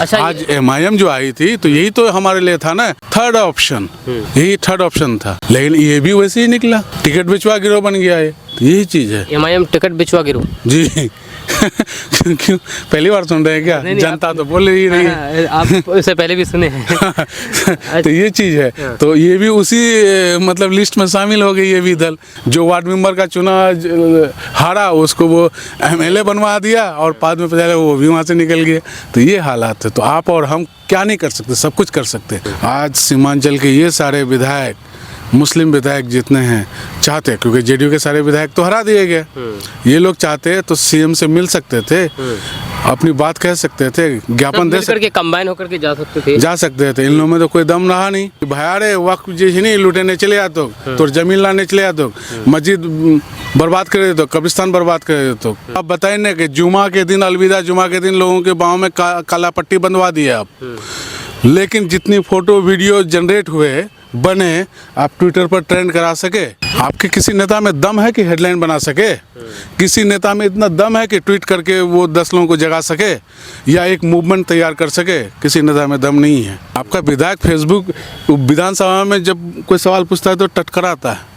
अच्छा, आज MIM जो आई थी तो यही तो हमारे लिए था ना थर्ड ऑप्शन, यही थर्ड ऑप्शन था, लेकिन ये भी वैसे ही निकला, टिकट बिचवा गिरोह बन गया है। तो यही चीज है। MIM टिकट बिचवा गिरोह जी क्यों पहली बार सुन रहे हैं क्या? नहीं, जनता तो बोल ही रही है। हाँ, आप इससे पहले भी सुने हैं। तो ये चीज है, तो ये भी उसी मतलब लिस्ट में शामिल हो गई। ये भी दल जो वार्ड मेंबर का चुना हारा, उसको वो MLA बनवा दिया और बाद में पता चला वो भी वहाँ से निकल गया। तो ये हालात है। तो आप और हम क्या नहीं कर सकते, सब कुछ कर सकते हैं। आज सीमांचल के ये सारे विधायक, मुस्लिम विधायक जितने हैं, चाहते, क्योंकि JDU के सारे विधायक तो हरा दिए गए, ये लोग चाहते तो CM से मिल सकते थे, अपनी बात कह सकते थे, ज्ञापन दे सकते, कंबाइन होकर के जा सकते थे। इन लोगों में तो कोई दम रहा नहीं। भयारे वक्त जैसे नहीं लुटेने चले आते तो जमीन लाने चले आते, मस्जिद बर्बाद कर देते, कब्रिस्तान बर्बाद कर देते। अब बताइए ना कि जुमा के दिन, अलविदा जुमा के दिन लोगों के बाहों में काला पट्टी बंधवा दिया आप, लेकिन जितनी फोटो वीडियो जनरेट हुए बने, आप ट्विटर पर ट्रेंड करा सके? आपके किसी नेता में दम है कि हेडलाइन बना सके? किसी नेता में इतना दम है कि ट्वीट करके वो 10 लोगों को जगा सके या एक मूवमेंट तैयार कर सके? किसी नेता में दम नहीं है। आपका विधायक फेसबुक विधानसभा में जब कोई सवाल पूछता है तो टटकराता है।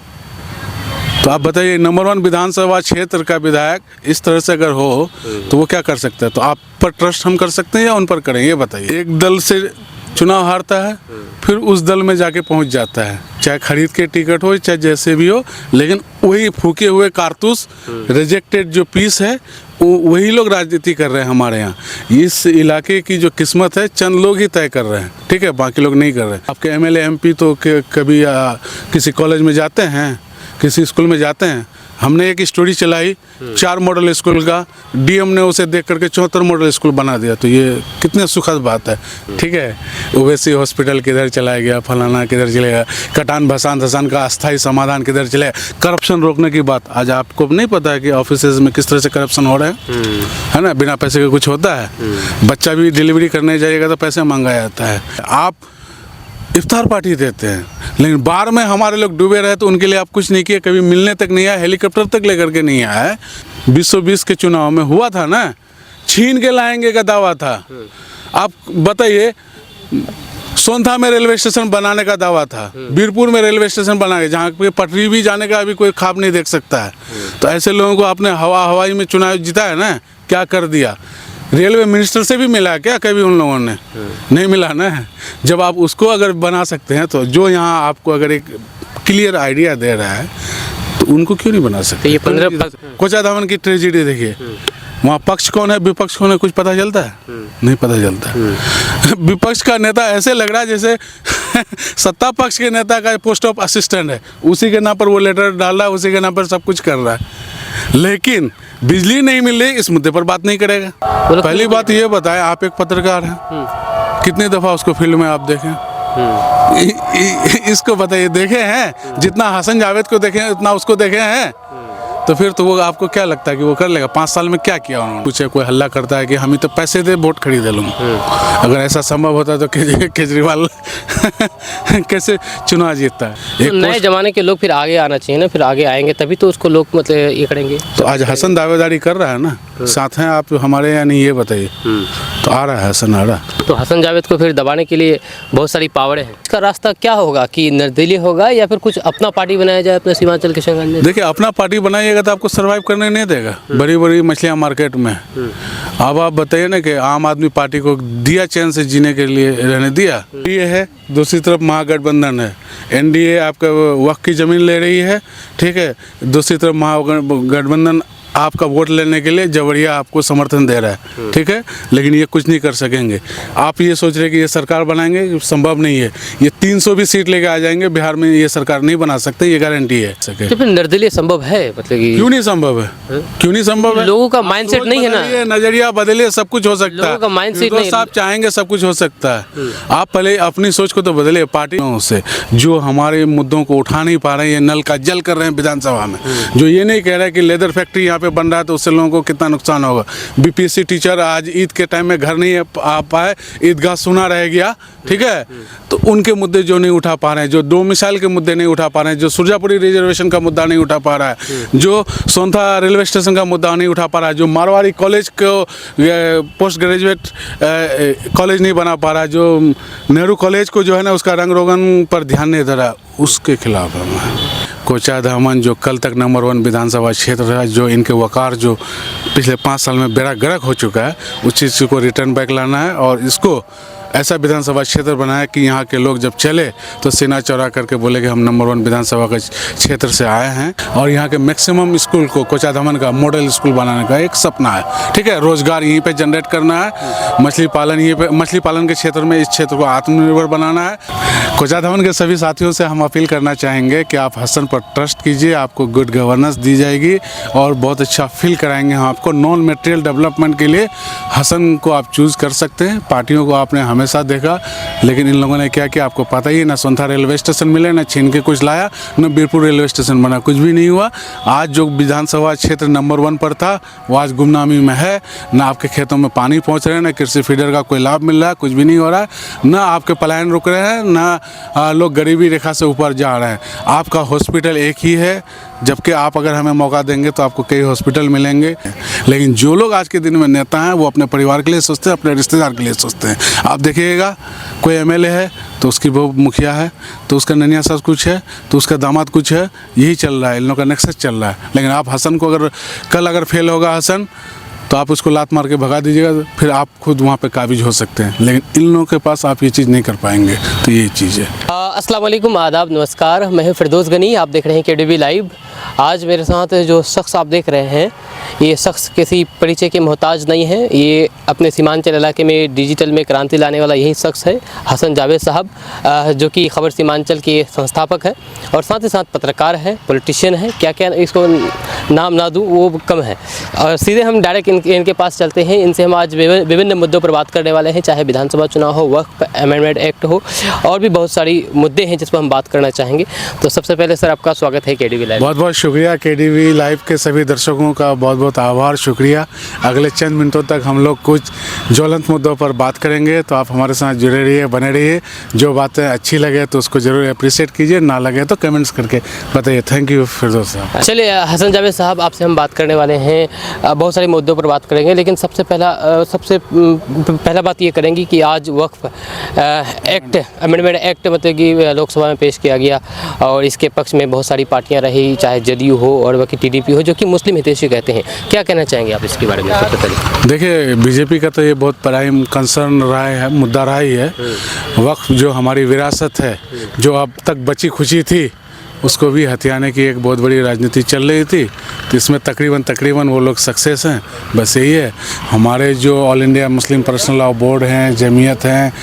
तो आप बताइए, नंबर 1 विधानसभा क्षेत्र का विधायक इस तरह से अगर हो तो वो क्या कर सकता है? तो आप पर ट्रस्ट हम कर सकते हैं या उन पर करें? ये बताइए। एक दल से चुनाव हारता है, फिर उस दल में जाके पहुंच जाता है, चाहे खरीद के टिकट हो चाहे जैसे भी हो, लेकिन वही फूके हुए कारतूस, रिजेक्टेड जो पीस है, वही लोग राजनीति कर रहे हैं हमारे यहाँ। इस इलाके की जो किस्मत है चंद लोग ही तय कर रहे हैं, ठीक है, बाकी लोग नहीं कर रहे हैं। आपके MLA MP तो कभी किसी कॉलेज में जाते हैं, किसी स्कूल में जाते हैं? हमने एक स्टोरी चलाई 4 मॉडल स्कूल का, DM ने उसे देख करके 74 मॉडल स्कूल बना दिया। तो ये कितने सुखद बात है, ठीक है। ओवैसी हॉस्पिटल किधर चला गया, फलाना किधर चले गया, कटान भसान धसान का अस्थायी समाधान किधर चले, करप्शन रोकने की बात। आज आपको नहीं पता है कि ऑफिसेज में किस तरह से करप्शन हो रहा है ना? बिना पैसे के कुछ होता है? बच्चा भी डिलीवरी करने जाएगा तो पैसे मांगा जाता है। आप इफ्तार पार्टी देते हैं, लेकिन बाढ़ में हमारे लोग डूबे रहे तो उनके लिए आप कुछ नहीं किए, कभी मिलने तक नहीं आया, हेलीकॉप्टर तक लेकर के नहीं आया। 2020 के चुनाव में हुआ था ना, छीन के लाएंगे का दावा था। आप बताइए, सोनथा में रेलवे स्टेशन बनाने का दावा था, बीरपुर में रेलवे स्टेशन बनाएंगे, जहाँ पे पटरी भी जाने का अभी कोई ख्वाब नहीं देख सकता है। तो ऐसे लोगों को आपने हवाई में चुनाव जीता है ना, क्या कर दिया? रेलवे मिनिस्टर से भी मिला क्या कभी उन लोगों ने? नहीं मिला ना। जब आप उसको अगर बना सकते हैं तो जो यहाँ आपको अगर एक क्लियर आइडिया दे रहा है तो उनको क्यों नहीं बना सकते? ये 15 कोचा धावन की ट्रेजिडी देखिए, वहाँ पक्ष कौन है विपक्ष कौन है कुछ पता चलता है? नहीं पता चलता। विपक्ष का नेता ऐसे लग रहा है जैसे सत्ता पक्ष के नेता का पोस्ट ऑफ असिस्टेंट है, उसी के नाम पर वो लेटर डाल रहा है, उसी के नाम पर सब कुछ कर रहा है, लेकिन बिजली नहीं मिल रही इस मुद्दे पर बात नहीं करेगा। पहली बात ये बताएं, आप एक पत्रकार हैं, कितनी दफ़ा उसको फील्ड में आप देखें? इसको बताइए, देखे हैं? जितना हसन जावेद को देखे उतना उसको देखे हैं? तो फिर तो वो आपको क्या लगता है कि वो कर लेगा? 5 साल में क्या किया उन्होंने? कुछ कोई हल्ला करता है कि हम ही तो पैसे दे वोट खरीदे लूँगा। अगर ऐसा संभव होता तो केजरीवाल कैसे चुनाव जीतता है? तो नए जमाने के लोग फिर आगे आना चाहिए ना, फिर आगे आएंगे तभी तो उसको लोग मतलब ये करेंगे। तो आज हसन दावेदारी कर रहा है ना, साथ हैं आप हमारे या नहीं ये बताइए? तो आ रहा है हसन, आ रहा। तो हसन जावेद को फिर दबाने के लिए बहुत सारी पावरें हैं। इसका रास्ता क्या होगा कि निर्दलीय होगा या फिर कुछ अपना पार्टी बनाया जाए अपने सीमांचल के संगठन में? देखिए, अपना पार्टी बनाइएगा तो आपको सर्वाइव करने नहीं देगा। बड़ी बड़ी मछलियाँ मार्केट में। अब आप बताइए ना कि आम आदमी पार्टी को दिया चैन से जीने के लिए रहने दिया? ये है, दूसरी तरफ महागठबंधन है, NDA आपका वक्त की ज़मीन ले रही है, ठीक है, दूसरी तरफ महागठबंधन आपका वोट लेने के लिए जबरिया आपको समर्थन दे रहा है, ठीक है, लेकिन ये कुछ नहीं कर सकेंगे। आप ये सोच रहे कि ये सरकार बनाएंगे, संभव नहीं है। ये 300 भी सीट लेके आ जाएंगे बिहार में, ये सरकार नहीं बना सकते, ये गारंटी है। तो फिर निर्दलीय संभव है? मतलब कि क्यों नहीं संभव है? क्यों नहीं संभव है? लोगों का माइंडसेट नहीं है ना, नजरिया बदलिए, सब कुछ हो सकता है। लोगों का माइंडसेट नहीं, आप चाहेंगे सब कुछ हो सकता है। आप पहले अपनी सोच को तो बदलिए। पार्टियों से जो हमारे मुद्दों को उठा नहीं पा रहे हैं, नल का जल कर रहे हैं विधानसभा में, जो ये नहीं कह रहे कि लेदर फैक्ट्री यहाँ पे बन रहा है तो उससे लोगों को कितना नुकसान होगा। बीपीएससी टीचर आज ईद के टाइम में घर नहीं आ पाए, ईदगाह सुना रह गया, ठीक है, तो उनके मुद्दे जो नहीं उठा पा रहे हैं, जो 2 मिसाइल के मुद्दे नहीं उठा पा रहे हैं, जो सुरजापुरी रिजर्वेशन का मुद्दा नहीं उठा पा रहा है, जो सोनथा रेलवे स्टेशन का मुद्दा नहीं उठा पा रहा है, जो मारवाड़ी कॉलेज को पोस्ट ग्रेजुएट कॉलेज नहीं बना पा रहा है, जो नेहरू कॉलेज को जो है ना उसका रंग रोगन पर ध्यान नहीं दे रहा, उसके खिलाफ है मैं। कोचा धामन जो कल तक नंबर 1 विधानसभा क्षेत्र रहा, जो इनके वकार जो पिछले 5 साल में बेड़ा गर्क हो चुका है, उस चीज़ को रिटर्न बैक लाना है और इसको ऐसा विधानसभा क्षेत्र बनाया कि यहाँ के लोग जब चले तो सीना चौड़ा करके बोले कि हम नंबर 1 विधानसभा के क्षेत्र से आए हैं और यहाँ के मैक्सिमम स्कूल को कोचा धामन का मॉडल स्कूल बनाने का एक सपना है, ठीक है। रोजगार यहीं पे जनरेट करना है, मछली पालन यहीं पे, मछली पालन के क्षेत्र में इस क्षेत्र को आत्मनिर्भर बनाना है। कोचा धामन के सभी साथियों से हम अपील करना चाहेंगे कि आप हसन पर ट्रस्ट कीजिए, आपको गुड गवर्नेंस दी जाएगी और बहुत अच्छा फील कराएंगे हम आपको। नॉन मटेरियल डेवलपमेंट के लिए हसन को आप चूज़ कर सकते हैं। पार्टियों को आपने हमेशा देखा, लेकिन इन लोगों ने क्या किया आपको पता ही है, ना सोनथा रेलवे स्टेशन मिले, ना छीन के कुछ लाया, न बीरपुर रेलवे स्टेशन बना, कुछ भी नहीं हुआ। आज जो विधानसभा क्षेत्र नंबर 1 पर था वो आज गुमनामी में है, ना आपके खेतों में पानी पहुंच रहे हैं, ना कृषि फीडर का कोई लाभ मिल रहा है, कुछ भी नहीं हो रहा है, ना आपके पलायन रुक रहे हैं, ना लोग गरीबी रेखा से ऊपर जा रहे हैं। आपका हॉस्पिटल एक ही है, जबकि आप अगर हमें मौका देंगे तो आपको कई हॉस्पिटल मिलेंगे। लेकिन जो लोग आज के दिन में नेता हैं वो अपने परिवार के लिए सोचते हैं, अपने रिश्तेदार के लिए सोचते हैं। आप देखिएगा कोई एमएलए है तो उसकी वो मुखिया है, तो उसका ननिया सास कुछ है, तो उसका दामाद कुछ है, यही चल रहा है, इन लोगों का नेक्सस चल रहा है। लेकिन आप हसन को अगर फेल होगा हसन तो आप उसको लात मार के भगा दीजिएगा, फिर आप खुद वहाँ पे काबिज हो सकते हैं, लेकिन इन लोगों के पास आप ये चीज़ नहीं कर पाएंगे। तो ये चीज़ है। अस्सलाम वालेकुम, आदाब, नमस्कार। मैं हूं फिरदौस गनी, आप देख रहे हैं केडीवी लाइव। आज मेरे साथ जो शख्स आप देख रहे हैं, ये शख्स किसी परिचय के मोहताज नहीं है। ये अपने सीमांचल इलाके में डिजिटल में क्रांति लाने वाला यही शख्स है, हसन जावेद साहब, जो कि खबर सीमांचल के संस्थापक है और साथ ही साथ पत्रकार है, पॉलिटिशियन है। क्या क्या इसको नाम ना दूँ वो कम है। और सीधे हम डायरेक्ट इनके पास चलते हैं। इनसे हम आज विभिन्न मुद्दों पर बात करने वाले हैं, चाहे विधानसभा चुनाव हो, वक्फ अमेंडमेंट एक्ट हो, और भी बहुत सारी मुद्दे हैं जिस पर हम बात करना चाहेंगे। तो सबसे पहले सर आपका स्वागत है केडीवी लाइव। बहुत बहुत शुक्रिया। केडीवी लाइव के सभी दर्शकों का बहुत बहुत आभार, शुक्रिया। अगले चंद मिनटों तक हम लोग कुछ ज्वलंत मुद्दों पर बात करेंगे, तो आप हमारे साथ जुड़े रहिए, बने रहिए। जो बातें अच्छी लगे तो उसको ज़रूर अप्रिशिएट कीजिए, ना लगे तो कमेंट्स करके बताइए। थैंक यू फिरदौस साहब। चलिए हसन जावेद साहब, आपसे हम बात करने वाले हैं, बहुत सारे मुद्दों पर बात करेंगे, लेकिन सबसे पहला बात ये करेंगे कि आज वक्फ एक्ट अमेंडमेंट एक्ट मतलब कि लोकसभा में पेश किया गया और इसके पक्ष में बहुत सारी पार्टियां रही, चाहे जदयू हो और बाकी टीडीपी हो, जो कि मुस्लिम हितैषी कहते हैं। क्या कहना चाहेंगे आप इसके बारे में? सबसे पहले देखिए, बीजेपी का तो ये बहुत प्राइम कंसर्न रहा है, मुद्दा रहा ही है। वक्फ जो हमारी विरासत है, जो अब तक बची खुची थी, उसको भी हथियाने की एक बहुत बड़ी राजनीति चल रही थी। तो इसमें तकरीबन वो लोग सक्सेस हैं। बस यही है, हमारे जो all India Muslim personal law board हैं, जमीयत हैं,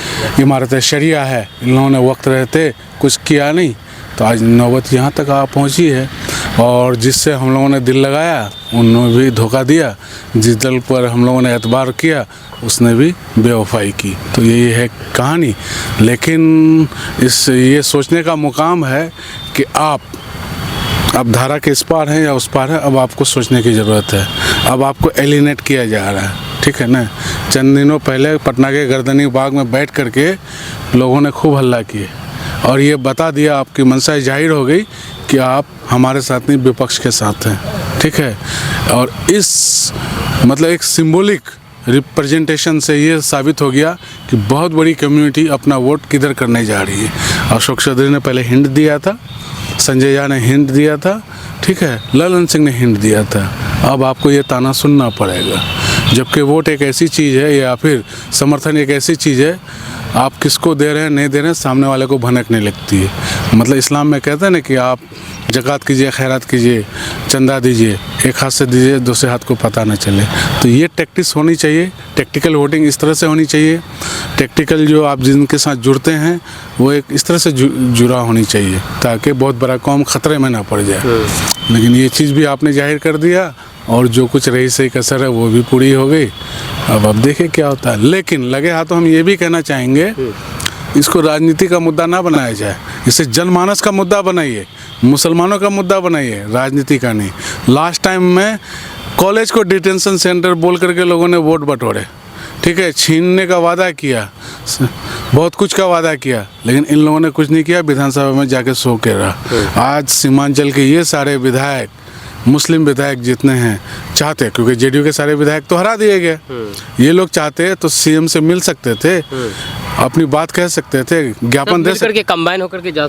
इमारत शरिया है, इन लोगों ने वक्त रहते कुछ किया नहीं, तो आज नौबत यहाँ तक आ पहुँची है। और जिससे हम लोगों ने दिल लगाया उन्होंने भी धोखा दिया, जिस दल पर हम लोगों ने एतबार किया उसने भी बेवफाई की। तो यही है कहानी। लेकिन ये सोचने का मुकाम है कि आप अब धारा के इस पार हैं या उस पार है, अब आपको सोचने की ज़रूरत है। अब आपको एलिनेट किया जा रहा है, ठीक है ना। चंद दिनों पहले पटना के गर्दनी बाग में बैठ करके लोगों ने खूब हल्ला किए और ये बता दिया, आपकी मंशा जाहिर हो गई कि आप हमारे साथ नहीं विपक्ष के साथ हैं, ठीक है। और इस मतलब एक सिंबॉलिक रिप्रेजेंटेशन से ये साबित हो गया कि बहुत बड़ी कम्युनिटी अपना वोट किधर करने जा रही है। अशोक चौधरी ने पहले हिंट दिया था, संजय झा ने हिंट दिया था, ठीक है, ललन सिंह ने हिंट दिया था। अब आपको ये ताना सुनना पड़ेगा, जबकि वोट एक ऐसी चीज़ है या फिर समर्थन एक ऐसी चीज़ है, आप किसको दे रहे हैं नहीं दे रहे हैं सामने वाले को भनकने लगती है। मतलब इस्लाम में कहते हैं ना कि आप ज़कात कीजिए, खैरात कीजिए, चंदा दीजिए, एक हाथ से दीजिए दूसरे हाथ को पता न चले। तो ये टैक्टिस होनी चाहिए, टैक्टिकल वोटिंग इस तरह से होनी चाहिए। टैक्टिकल जो आप जिनके साथ जुड़ते हैं वो एक इस तरह से जुड़ा होनी चाहिए ताकि बहुत बड़ा कौम ख़तरे में ना पड़ जाए। लेकिन ये चीज़ भी आपने जाहिर कर दिया और जो कुछ रही सही कसर है वो भी पूरी हो गई। अब देखिए क्या होता है। लेकिन लगे हाथों हम ये भी कहना चाहेंगे, इसको राजनीति का मुद्दा ना बनाया जाए, इसे जनमानस का मुद्दा बनाइए। मुसलमानों का मुद्दा बनाइए, राजनीति का नहीं। लास्ट टाइम में कॉलेज को डिटेंशन सेंटर बोल करके लोगों ने वोट बटोरे, ठीक है, छीनने का वादा किया, बहुत कुछ का वादा किया, लेकिन इन लोगों ने कुछ नहीं किया, विधानसभा में जाके सो के रहा। आज सीमांचल के ये सारे विधायक, मुस्लिम विधायक जितने हैं, चाहते, क्योंकि जेडीयू के सारे विधायक तो हरा दिए गए, ये लोग चाहते तो सीएम से मिल सकते थे, अपनी बात कह सकते थे, ज्ञापन दे सकते, कंबाइन होकर के जा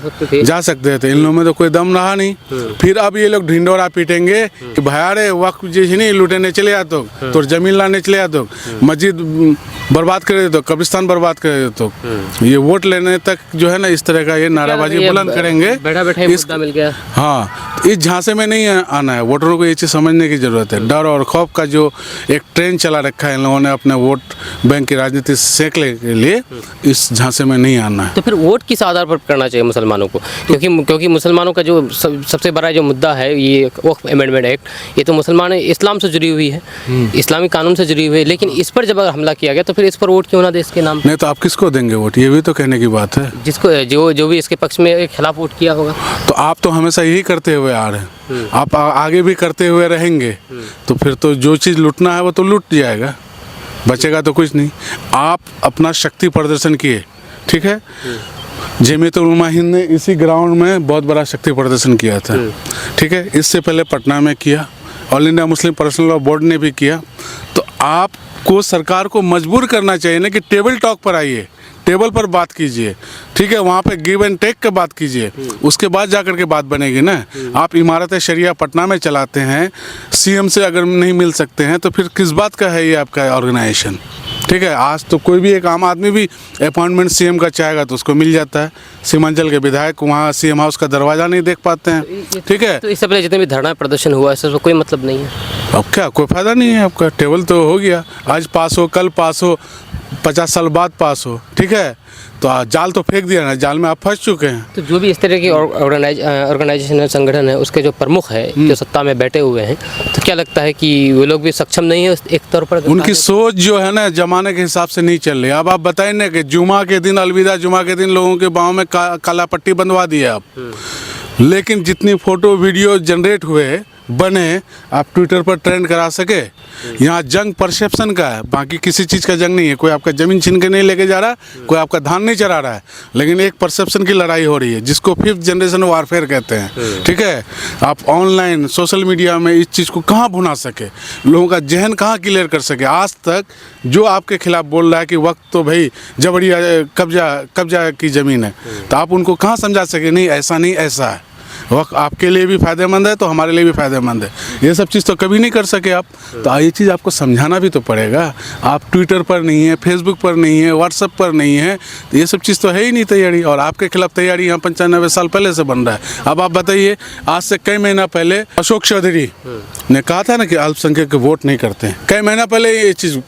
सकते थे। इन लोगों में तो कोई दम रहा नहीं। फिर अब ये लोग ढिंडोरा पीटेंगे कि भयारे वक्त जैसे नहीं लुटेने चले आ तो जमीन लाने चले आ तो मस्जिद बर्बाद कर दे, कब्रिस्तान बर्बाद कर दे, ये वोट लेने तक जो है ना इस तरह का ये नाराबाजी बुलंद करेंगे। बैठा मुद्दा मिल गया। हाँ, इस झांसे में नहीं आना है। वोटरों को ये चीज़ समझने की ज़रूरत है। डर और खौफ का जो एक ट्रेंड चला रखा है इन लोगों ने अपने वोट बैंक की राजनीति सेंकने के लिए, इस झांसे में नहीं आना है। तो फिर वोट किस आधार पर करना चाहिए मुसलमानों को? क्योंकि मुसलमानों का जो सबसे बड़ा जो मुद्दा है ये वक्फ अमेंडमेंट एक्ट, ये तो मुसलमान इस्लाम से जुड़ी हुई है, इस्लामी कानून से जुड़ी हुई है, लेकिन इस पर जब हमला किया गया तो फिर इस पर वोट क्यों ना दे इसके नाम? नहीं तो आप किसको देंगे वोट, ये भी तो कहने की बात है। जिसको जो भी इसके पक्ष में खिलाफ वोट किया होगा। तो आप तो हमेशा यही करते हुए आ रहे हैं, आप आगे भी करते हुए रहेंगे, तो फिर तो जो चीज़ लूटना है वो तो लूट जाएगा, बचेगा तो कुछ नहीं। आप अपना शक्ति प्रदर्शन किए, ठीक है। जमीयतुल उलमा हिंद ने इसी ग्राउंड में बहुत बड़ा शक्ति प्रदर्शन किया था, ठीक है। इससे पहले पटना में किया, all India Muslim personal law board ने भी किया। तो आपको सरकार को मजबूर करना चाहिए ना कि टेबल टॉक पर आइए, टेबल पर बात कीजिए, ठीक है, वहाँ पे गिव एंड टेक का बात कीजिए, उसके बाद जाकर के बात बनेगी ना। आप इमारत शरिया पटना में चलाते हैं, सीएम से अगर नहीं मिल सकते हैं तो फिर किस बात का है ये आपका ऑर्गेनाइजेशन, ठीक है। आज तो कोई भी एक आम आदमी भी अपॉइंटमेंट सीएम का चाहेगा तो उसको मिल जाता है। सीमांचल के विधायक वहाँ सीएम हाउस का दरवाज़ा नहीं देख पाते हैं, ठीक है। तो इससे पहले जितने भी धरना प्रदर्शन हुआ इससे कोई मतलब नहीं है। अब क्या, कोई फायदा नहीं है आपका, टेबल तो हो गया, आज पास हो, कल पास हो, 50 साल बाद पास हो, ठीक है। तो जाल तो फेंक दिया ना, जाल में आप फंस चुके हैं। तो जो भी इस तरह की ऑर्गेनाइजेशन संगठन है उसके जो प्रमुख है जो सत्ता में बैठे हुए हैं, तो क्या लगता है कि वो लोग भी सक्षम नहीं है एक तौर पर? उनकी सोच जो है ना जमाने के हिसाब से नहीं चल रही। अब आप बताइए ना कि जुमा के दिन, अलविदा जुमा के दिन लोगों के बाहों में काला पट्टी बंधवा दी है आप, लेकिन जितनी फोटो वीडियो जनरेट हुए बने, आप ट्विटर पर ट्रेंड करा सके। यहाँ जंग परसेप्शन का है, बाकी किसी चीज़ का जंग नहीं है। कोई आपका ज़मीन छीन के नहीं लेके जा रहा, कोई आपका धान नहीं चरा रहा है, लेकिन एक परसेप्शन की लड़ाई हो रही है जिसको 5th जनरेशन वारफेयर कहते हैं, ठीक है। आप ऑनलाइन सोशल मीडिया में इस चीज़ को कहाँ भुना सके, लोगों का जहन कहाँ क्लियर कर सके। आज तक जो आपके खिलाफ बोल रहा है कि वक्त तो भाई जबरिया कब्जा की ज़मीन है, तो आप उनको कहाँ समझा सके नहीं ऐसा नहीं ऐसा है, वक्त आपके लिए भी फ़ायदेमंद है तो हमारे लिए भी फ़ायदेमंद है। ये सब चीज़ तो कभी नहीं कर सके आप, तो ये चीज़ आपको समझाना भी तो पड़ेगा। आप ट्विटर पर नहीं है, फेसबुक पर नहीं है, व्हाट्सएप पर नहीं है, तो ये सब चीज़ तो है ही नहीं तैयारी। और आपके खिलाफ तैयारी यहाँ 95 साल पहले से बन रहा है। अब आप बताइए, आज से कई महीना पहले अशोक चौधरी ने कहा था ना कि अल्पसंख्यक के वोट नहीं करते हैं, कई महीना पहले ये चीज़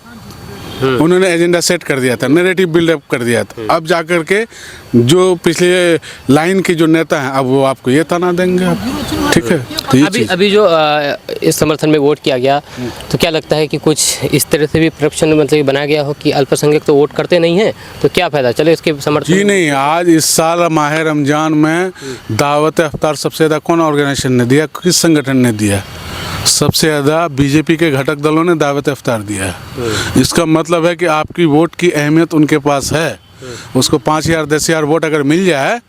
उन्होंने एजेंडा सेट कर दिया था, नैरेटिव बिल्डअप कर दिया था। अब जाकर के जो पिछले लाइन के जो नेता हैं अब वो आपको ये ताना देंगे आप, ठीक है। तो अभी जो इस समर्थन में वोट किया गया, तो क्या लगता है कि कुछ इस तरह से भी करप्शन मतलब बनाया गया हो कि अल्पसंख्यक तो वोट करते नहीं हैं, तो क्या फ़ायदा, चलो इसके समर्थन? जी नहीं, आज इस साल माह रमजान में दावत इफ्तार सबसे ज़्यादा कौन ऑर्गेनाइजेशन ने दिया, किस संगठन ने दिया? सबसे ज़्यादा बीजेपी के घटक दलों ने दावत इफ्तार दिया है। इसका मतलब है कि आपकी वोट की अहमियत उनके पास है। उसको 5,000 10,000 वोट अगर मिल जाए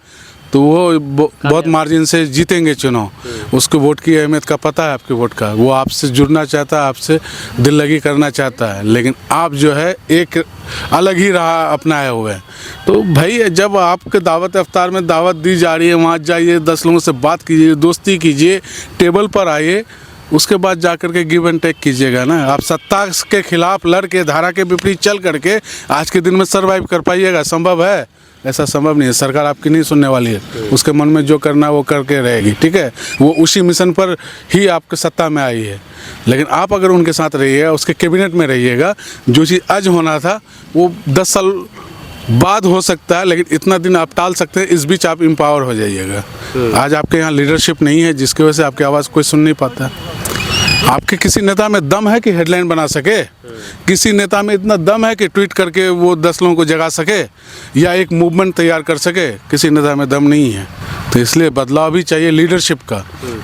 तो वो बहुत मार्जिन से जीतेंगे चुनाव। उसको वोट की अहमियत का पता है, आपके वोट का, वो आपसे जुड़ना चाहता है, आपसे दिल लगी करना चाहता है, लेकिन आप जो है एक अलग ही राह अपनाए हुए हैं। तो भाई जब आपके दावत इफ्तार में दावत दी जा रही है, वहाँ जाइए, 10 लोगों से बात कीजिए, दोस्ती कीजिए, टेबल पर आइए, उसके बाद जाकर के गिव एंड टेक कीजिएगा ना। आप सत्ता के खिलाफ लड़ के, धारा के विपरीत चल करके आज के दिन में सर्वाइव कर पाइएगा? संभव है? ऐसा संभव नहीं है। सरकार आपकी नहीं सुनने वाली है, उसके मन में जो करना है वो करके रहेगी, ठीक है। वो उसी मिशन पर ही आपके सत्ता में आई है, लेकिन आप अगर उनके साथ रहिएगा, उसके कैबिनेट में रहिएगा, जो चीज़ आज होना था वो 10 साल बाद हो सकता है, लेकिन इतना दिन आप टाल सकते हैं। इस बीच आप एम्पावर हो जाइएगा। आज आपके यहाँ लीडरशिप नहीं है, जिसकी वजह से आपकी आवाज़ कोई सुन नहीं पाता। आपके किसी नेता में दम है कि हेडलाइन बना सके? किसी नेता में इतना दम है कि ट्वीट करके वो 10 लोगों को जगा सके या एक मूवमेंट तैयार कर सके? किसी नेता में दम नहीं है। तो इसलिए बदलाव भी चाहिए लीडरशिप का।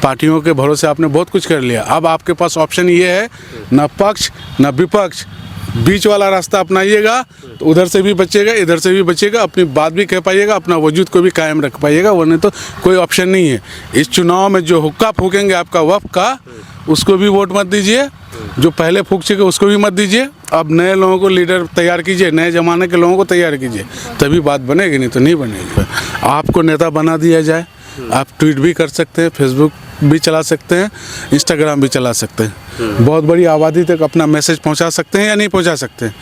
पार्टियों के भरोसे आपने बहुत कुछ कर लिया, अब आपके पास ऑप्शन ये है, न पक्ष न विपक्ष, बीच वाला रास्ता अपनाइएगा तो उधर से भी बचेगा, इधर से भी बचेगा, अपनी बात भी कह पाइएगा, अपना वजूद को भी कायम रख पाइएगा, वरना तो कोई ऑप्शन नहीं है। इस चुनाव में जो हुक्का फूकेंगे आपका वफ का, उसको भी वोट मत दीजिए, जो पहले फूक चुके उसको भी मत दीजिए। अब नए लोगों को लीडर तैयार कीजिए, नए ज़माने के लोगों को तैयार कीजिए, तभी बात बनेगी, नहीं तो नहीं बनेगी। आपको नेता बना दिया जाए, आप ट्वीट भी कर सकते हैं, फेसबुक भी चला सकते हैं, इंस्टाग्राम भी चला सकते हैं, बहुत बड़ी आबादी तक अपना मैसेज पहुंचा सकते हैं या नहीं पहुंचा सकते हैं।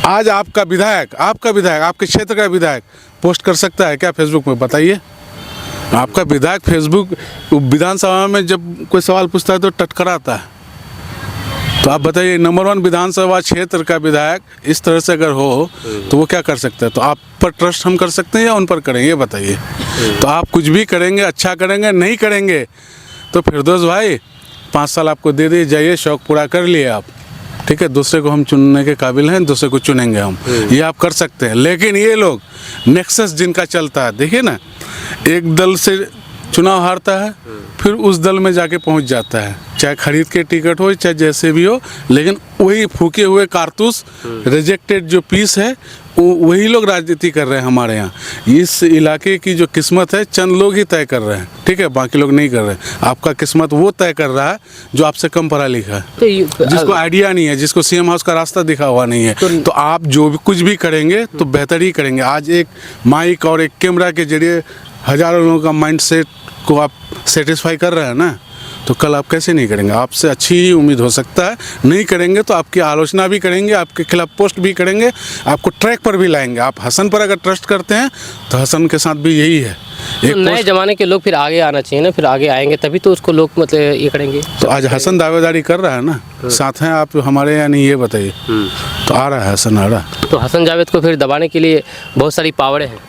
आज आपका विधायक आपके क्षेत्र का विधायक पोस्ट कर सकता है क्या फेसबुक में? बताइए। आपका विधायक फेसबुक विधानसभा में जब कोई सवाल पूछता है तो टटकराता है, तो आप बताइए नंबर 1 विधानसभा क्षेत्र का विधायक इस तरह से अगर हो तो वो क्या कर सकता है? तो आप पर ट्रस्ट हम कर सकते हैं या उन पर करेंगे, ये बताइए। तो आप कुछ भी करेंगे, अच्छा करेंगे, नहीं करेंगे तो फिरदौस भाई 5 साल आपको दे दिए जाइए, शौक पूरा कर लिए आप, ठीक है। दूसरे को हम चुनने के काबिल हैं, दूसरे को चुनेंगे हम, ये आप कर सकते हैं। लेकिन ये लोग नेक्सस जिनका चलता है, देखिए ना, एक दल से चुनाव हारता है, फिर उस दल में जाके पहुंच जाता है, चाहे खरीद के टिकट हो चाहे जैसे भी हो, लेकिन वही फूके हुए कारतूस, रिजेक्टेड जो पीस है, वही लोग राजनीति कर रहे हैं हमारे यहाँ। इस इलाके की जो किस्मत है चंद लोग ही तय कर रहे हैं, ठीक है, बाकी लोग नहीं कर रहे हैं। आपका किस्मत वो तय कर रहा है जो आपसे कम पढ़ा लिखा है, जिसको आइडिया नहीं है, जिसको सीएम हाउस का रास्ता दिखा हुआ नहीं है। तो आप जो भी कुछ भी करेंगे तो बेहतर ही करेंगे। आज एक माइक और एक कैमरा के जरिए हजारों लोगों का माइंड सेट को आप सेटिस्फाई कर रहे हैं ना, तो कल आप कैसे नहीं करेंगे? आपसे अच्छी ही उम्मीद हो सकता है। नहीं करेंगे तो आपकी आलोचना भी करेंगे, आपके खिलाफ पोस्ट भी करेंगे, आपको ट्रैक पर भी लाएंगे। आप हसन पर अगर ट्रस्ट करते हैं तो हसन के साथ भी यही है। तो नए ज़माने के लोग फिर आगे आना चाहिए ना, फिर आगे आएंगे तभी तो उसको लोग मतलब ये करेंगे। तो आज हसन दावेदारी कर रहा है ना, साथ हैं आप हमारे या नहीं, ये बताइए। तो आ रहा है हसन, आ रहा। तो हसन जावेद को फिर दबाने के लिए बहुत सारी पावरें हैं,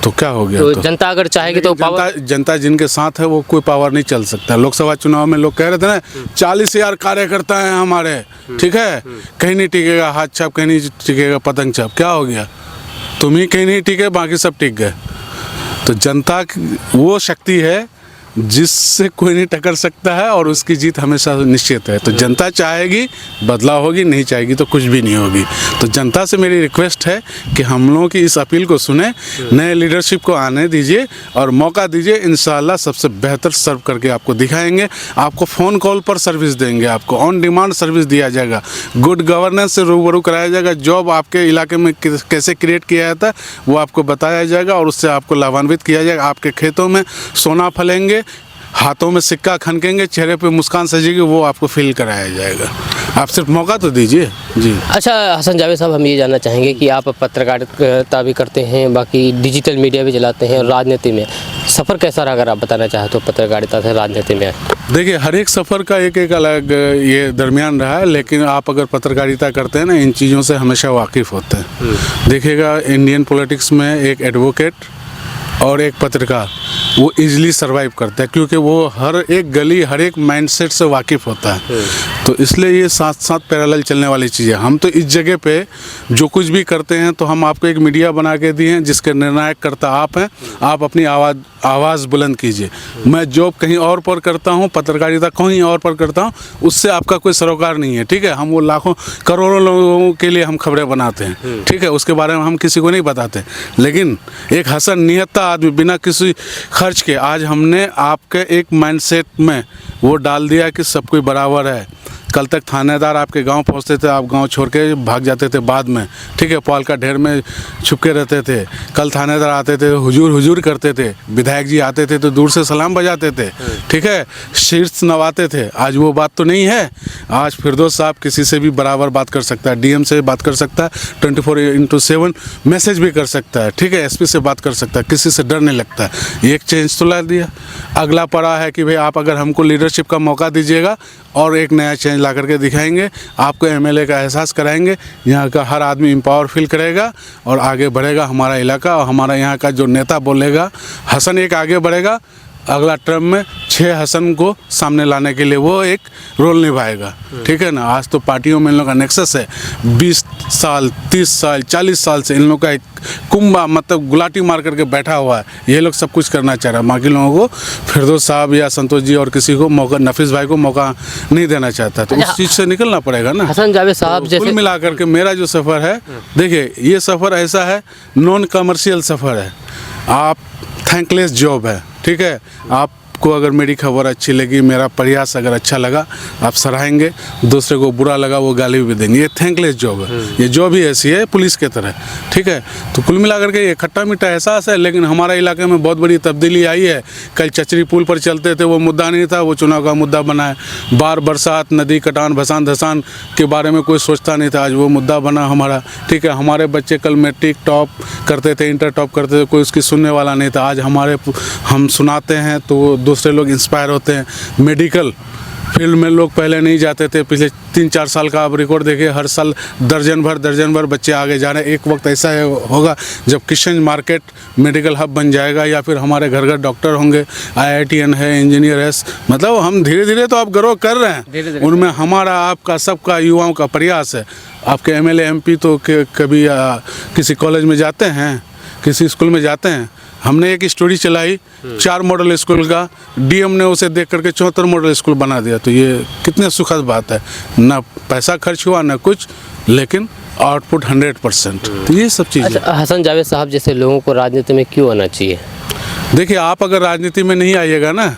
तो क्या हो गया? तो जनता अगर चाहेगी तो जनता जिनके साथ है वो कोई पावर नहीं चल सकता। लोकसभा चुनाव में लोग कह रहे थे ना 40,000 कार्यकर्ता हैं हमारे, ठीक है, कहीं नहीं टिकेगा हाथ छाप, कहीं नहीं टिकेगा पतंग छाप। क्या हो गया? तुम ही कहीं नहीं टिके, बाकी सब टिक गए। तो जनता वो शक्ति है जिससे कोई नहीं टक्कर सकता है और उसकी जीत हमेशा निश्चित है। तो जनता चाहेगी बदलाव होगी, नहीं चाहेगी तो कुछ भी नहीं होगी। तो जनता से मेरी रिक्वेस्ट है कि हम लोगों की इस अपील को सुने, नए लीडरशिप को आने दीजिए और मौका दीजिए। इंशाल्लाह सबसे बेहतर सर्व करके आपको दिखाएंगे, आपको फ़ोन कॉल पर सर्विस देंगे, आपको ऑन डिमांड सर्विस दिया जाएगा, गुड गवर्नेंस से रूबरू कराया जाएगा, जॉब आपके इलाके में कैसे क्रिएट किया जाता है वो आपको बताया जाएगा और उससे आपको लाभान्वित किया जाएगा। आपके खेतों में सोना फलेंगे, हाथों में सिक्का खनकेंगे, चेहरे पे मुस्कान सजेगी, वो आपको फील कराया जाएगा। आप सिर्फ मौका तो दीजिए जी। अच्छा हसन जावेद साहब, हम ये जानना चाहेंगे कि आप पत्रकारिता भी करते हैं, बाकी डिजिटल मीडिया भी चलाते हैं और राजनीति में सफ़र कैसा रहा, अगर आप बताना चाहें तो पत्रकारिता से राजनीति में? देखिए, हर एक सफ़र का एक एक अलग ये दरमियान रहा है, लेकिन आप अगर पत्रकारिता करते हैं ना, इन चीज़ों से हमेशा वाकिफ़ होते हैं। देखिएगा, इंडियन पॉलिटिक्स में एक एडवोकेट और एक पत्रकार वो इजीली सरवाइव करता है, क्योंकि वो हर एक गली, हर एक माइंडसेट से वाकिफ़ होता है। तो इसलिए ये साथ साथ पैरेलल चलने वाली चीज़ें। हम तो इस जगह पे जो कुछ भी करते हैं तो हम आपको एक मीडिया बना के दिए हैं जिसके निर्णायक करता आप हैं। आप अपनी आवाज़ बुलंद कीजिए। मैं जॉब कहीं और पर करता हूँ, पत्रकारिता कहीं और पर करता हूँ, उससे आपका कोई सरोकार नहीं है, ठीक है। हम वो लाखों करोड़ों लोगों के लिए हम खबरें बनाते हैं, ठीक है, उसके बारे में हम किसी को नहीं बताते। लेकिन एक हसन निहत्ता आदमी बिना किसी खर्च के, आज हमने आपके एक माइंडसेट में वो डाल दिया कि सब कोई बराबर है। कल तक थानेदार आपके गांव पहुंचते थे, आप गांव छोड़ के भाग जाते थे बाद में, ठीक है, पाल का ढेर में छुपके रहते थे। कल थानेदार आते थे, हुजूर हुजूर करते थे, विधायक जी आते थे तो दूर से सलाम बजाते थे, ठीक है, शीर्ष नवाते थे। आज वो बात तो नहीं है। आज फिरदौस साहब किसी से भी बराबर बात कर सकता है, डीएम से बात कर सकता है, 24/7 मैसेज भी कर सकता है, ठीक है, एसपी से बात कर सकता है, किसी से डर नहीं लगता है। एक चेंज तो ला दिया। अगला पड़ा है कि भाई आप अगर हमको लीडरशिप का मौका दीजिएगा और एक नया चेंज ला करके दिखाएंगे, आपको एमएलए का एहसास कराएंगे, यहाँ का हर आदमी एम्पावर फील करेगा और आगे बढ़ेगा हमारा इलाका। और हमारा यहाँ का जो नेता बोलेगा, हसन एक आगे बढ़ेगा, अगला टर्म में 6 हसन को सामने लाने के लिए वो एक रोल निभाएगा, ठीक है ना। आज तो पार्टियों में इन लोगों का नेक्सस है, 20 साल 30 साल 40 साल से इन लोग का एक कुंभा मतलब गुलाटी मार करके बैठा हुआ है। ये लोग सब कुछ करना चाह रहा है, बाकी लोगों को फिरदौस साहब या संतोष जी और किसी को मौका, नफीस भाई को मौका नहीं देना चाहता। तो उस चीज़ से निकलना पड़ेगा ना। हसन जावेद साहब तो जैसे कुल मिला करके मेरा जो सफ़र है, देखिए ये सफ़र ऐसा है, नॉन कमर्शियल सफ़र है। आप थैंकलेस जॉब है, ठीक है। आपको अगर मेरी खबर अच्छी लगी, मेरा प्रयास अगर अच्छा लगा, आप सराहेंगे, दूसरे को बुरा लगा वो गाली भी देंगे। ये थैंकलेस जॉब है, ये जॉब ही ऐसी है पुलिस के तरह, ठीक है। तो कुल मिला करके ये खट्टा मीठा एहसास है, लेकिन हमारे इलाके में बहुत बड़ी तब्दीली आई है। कल चचरी पुल पर चलते थे, वो मुद्दा नहीं था, वो चुनाव का मुद्दा बना है। बाढ़, बरसात, नदी कटान, भसान धसान के बारे में कोई सोचता नहीं था, आज वो मुद्दा बना हमारा, ठीक है। हमारे बच्चे कल मैट्रिक टॉप करते थे, इंटर टॉप करते थे, कोई उसकी सुनने वाला नहीं था। आज हम सुनाते हैं तो दूसरे लोग इंस्पायर होते हैं। मेडिकल फील्ड में लोग पहले नहीं जाते थे, पिछले 3-4 साल का आप रिकॉर्ड देखिए, हर साल दर्जन भर बच्चे आगे जा रहे हैं। एक वक्त ऐसा होगा जब किशन मार्केट मेडिकल हब बन जाएगा, या फिर हमारे घर घर डॉक्टर होंगे, IITN है, इंजीनियर है। मतलब हम धीरे धीरे तो आप गर्व कर रहे हैं, उनमें हमारा आपका सबका युवाओं का प्रयास है। आपके MLA MP तो कभी किसी कॉलेज में जाते हैं, किसी स्कूल में जाते हैं। हमने एक स्टोरी चलाई 4 मॉडल स्कूल का, DM ने उसे देख करके 74 मॉडल स्कूल बना दिया। तो ये कितने सुखद बात है, ना पैसा खर्च हुआ ना कुछ, लेकिन आउटपुट 100%। तो ये सब चीज़ें। अच्छा, हसन जावेद साहब जैसे लोगों को राजनीति में क्यों आना चाहिए? देखिए, आप अगर राजनीति में नहीं आइएगा ना,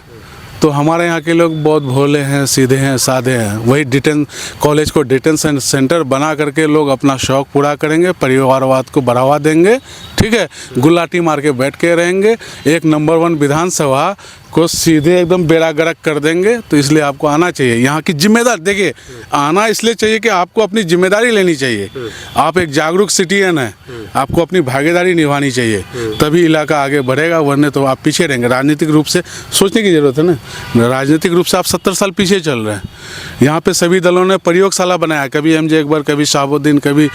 तो हमारे यहाँ के लोग बहुत भोले हैं, सीधे हैं, सादे हैं। वही कॉलेज को डिटेंशन सेंटर बना करके लोग अपना शौक़ पूरा करेंगे, परिवारवाद को बढ़ावा देंगे, ठीक है। गुलाटी मार के बैठ के रहेंगे, एक नंबर 1 विधानसभा को सीधे एकदम बेड़ा गर्क कर देंगे। तो इसलिए आपको आना चाहिए। यहाँ की जिम्मेदार, देखिए, आना इसलिए चाहिए कि आपको अपनी जिम्मेदारी लेनी चाहिए। आप एक जागरूक सिटीजन हैं, आपको अपनी भागीदारी निभानी चाहिए, तभी इलाका आगे बढ़ेगा, वरना तो आप पीछे रहेंगे। राजनीतिक रूप से सोचने की ज़रूरत है ना, राजनीतिक रूप से आप 70 साल पीछे चल रहे हैं। यहाँ पे सभी दलों ने प्रयोगशाला बनाया, कभी MJ अकबर, कभी शहाबुद्दीन, कभी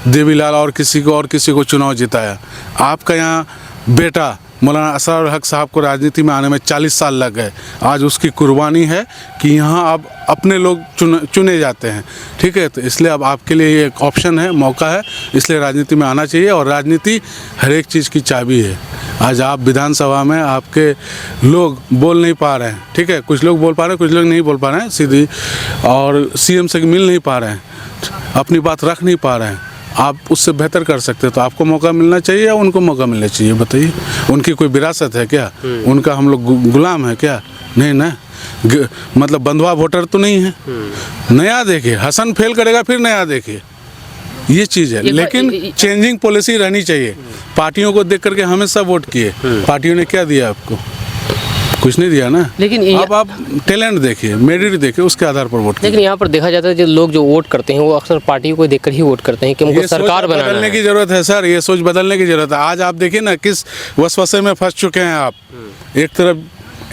देवीलाल और किसी को चुनाव जिताया। आपका यहाँ बेटा मौलाना असरारुल हक साहब को राजनीति में आने में 40 साल लग गए। आज उसकी कुर्बानी है कि यहाँ अब अपने लोग चुने जाते हैं, ठीक है। तो इसलिए अब आपके लिए ये एक ऑप्शन है, मौका है, इसलिए राजनीति में आना चाहिए। और राजनीति हर एक चीज़ की चाबी है। आज आप विधानसभा में आपके लोग बोल नहीं पा रहे हैं, ठीक है, कुछ लोग बोल पा रहे हैं, कुछ लोग नहीं बोल पा रहे हैं सीधी, और CM से मिल नहीं पा रहे हैं, अपनी बात रख नहीं पा रहे हैं। आप उससे बेहतर कर सकते हैं, तो आपको मौका मिलना चाहिए या उनको मौका मिलना चाहिए? बताइए, उनकी कोई विरासत है क्या? उनका हम लोग गुलाम है क्या? नहीं ना, मतलब बंधुआ वोटर तो नहीं है। नया देखिए, हसन फेल करेगा फिर नया देखिए, ये चीज़ है। लेकिन चेंजिंग पॉलिसी रहनी चाहिए। पार्टियों को देख करके हमेशा वोट किए, पार्टियों ने क्या दिया आपको? कुछ नहीं दिया ना। लेकिन अब आप टैलेंट देखिए, मेरिट देखिए, उसके आधार पर वोट। लेकिन यहाँ पर देखा जाता है जो लोग जो वोट करते हैं वो अक्सर पार्टी को देखकर ही वोट करते हैं कि उनको सरकार बदलने की जरूरत है। सर, ये सोच बदलने की जरूरत है। आज आप देखिए ना किस वसवसे में फंस चुके हैं आप। एक तरफ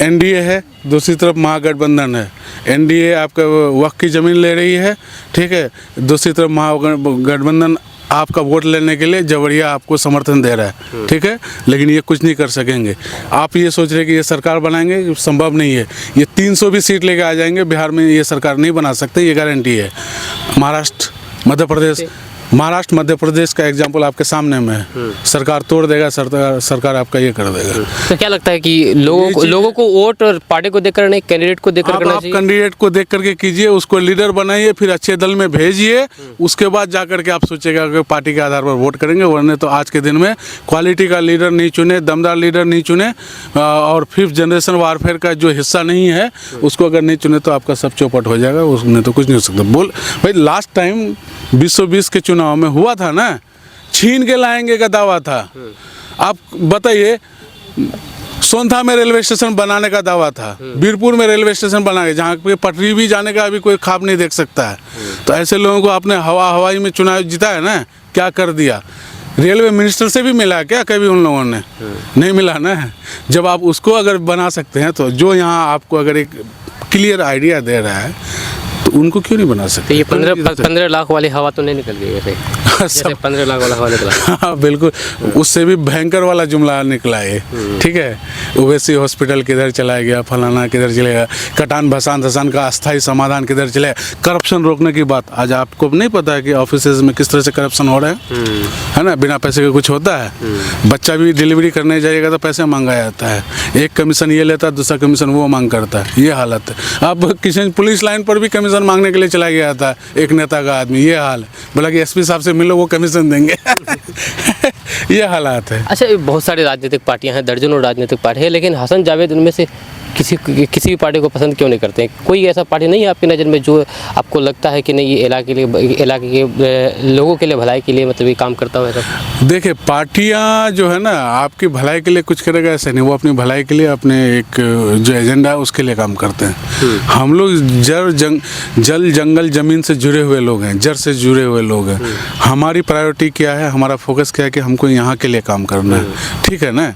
NDA है, दूसरी तरफ महागठबंधन है। NDA आपका वक्त की ज़मीन ले रही है, ठीक है, दूसरी तरफ महागठबंधन आपका वोट लेने के लिए जबरिया आपको समर्थन दे रहा है, ठीक है। लेकिन ये कुछ नहीं कर सकेंगे। आप ये सोच रहे कि ये सरकार बनाएंगे, संभव नहीं है। ये 300 भी सीट लेके आ जाएंगे, बिहार में ये सरकार नहीं बना सकते, ये गारंटी है। महाराष्ट्र, मध्य प्रदेश का एग्जाम्पल आपके सामने में है। सरकार तोड़ देगा, सरकार आपका ये कर देगा। तो क्या लगता है कि लोगों को वोट और पार्टी को देखकर नहीं, कैंडिडेट को देखकर करना चाहिए? आप कैंडिडेट को देख करके कीजिए, उसको लीडर बनाइए, फिर अच्छे दल में भेजिए, उसके बाद जाकर के आप सोचेगा कि पार्टी के आधार पर वोट करेंगे। वरना तो आज के दिन में क्वालिटी का लीडर नहीं चुने, दमदार लीडर नहीं चुने, और 5th जनरेशन वारफेयर का जो हिस्सा नहीं है उसको अगर नहीं चुने तो आपका सब चौपट हो जाएगा, उसमें तो कुछ नहीं हो सकता। भाई लास्ट टाइम 2020 के चुनाव में हुआ था ना, छीन के लाएंगे का दावा था। आप बताइए, सोनथा में रेलवे स्टेशन बनाने का दावा था, बीरपुर में रेलवे स्टेशन बनाएंगे, जहाँ पे पटरी भी जाने का अभी कोई ख्वाब नहीं देख सकता है। तो ऐसे लोगों को आपने हवाई में चुनाव जीता है ना, क्या कर दिया? रेलवे मिनिस्टर से भी मिला क्या कभी उन लोगों ने? नहीं मिला ना। जब आप उसको अगर बना सकते हैं, तो जो यहाँ आपको अगर एक क्लियर आइडिया दे रहा है, तो उनको क्यों नहीं बना तो सकते? ये 15 लाख वाली हवा तो नहीं निकल गई वैसे, जैसे 15 लाख वाला हवा निकला। हाँ बिल्कुल, उससे भी भयंकर वाला जुमला निकला है। ठीक है, ओवैसी हॉस्पिटल किधर चला गया, फलाना किधर चलेगा, कटान भसान धसान का अस्थायी समाधान किधर चलेगा, करप्शन रोकने की बात। आज आपको नहीं पता है कि ऑफिसेज में किस तरह से करप्शन हो रहा है ना? बिना पैसे के कुछ होता है? बच्चा भी डिलीवरी करने जाएगा तो पैसे मांगा जाता है, एक कमीशन ये लेता है, दूसरा कमीशन वो मांग करता है, ये हालत है। अब किसी पुलिस लाइन पर भी कमीशन मांगने के लिए चला गया था एक नेता का आदमी, ये हाल है। बोला कि एसपी साहब से मिलो, वो कमीशन देंगे। ये हालात है। अच्छा, बहुत सारी राजनीतिक पार्टियां हैं, दर्जनों राजनीतिक पार्टी है, लेकिन हसन जावेद उनमें से किसी भी पार्टी को पसंद क्यों नहीं करते हैं? कोई ऐसा पार्टी नहीं है आपकी नज़र में जो आपको लगता है कि नहीं ये इलाके के लोगों के लिए भलाई के लिए मतलब ये काम करता हो? ऐसा देखिए, पार्टियां जो है ना आपकी भलाई के लिए कुछ करेगा ऐसा नहीं, वो अपनी भलाई के लिए अपने एक जो एजेंडा है उसके लिए काम करते हैं। हम लोग जल जंगल ज़मीन से जुड़े हुए लोग हैं, जड़ से जुड़े हुए लोग हैं। हमारी प्रायोरिटी क्या है, हमारा फोकस क्या है कि हमको यहाँ के लिए काम करना है। ठीक है ना?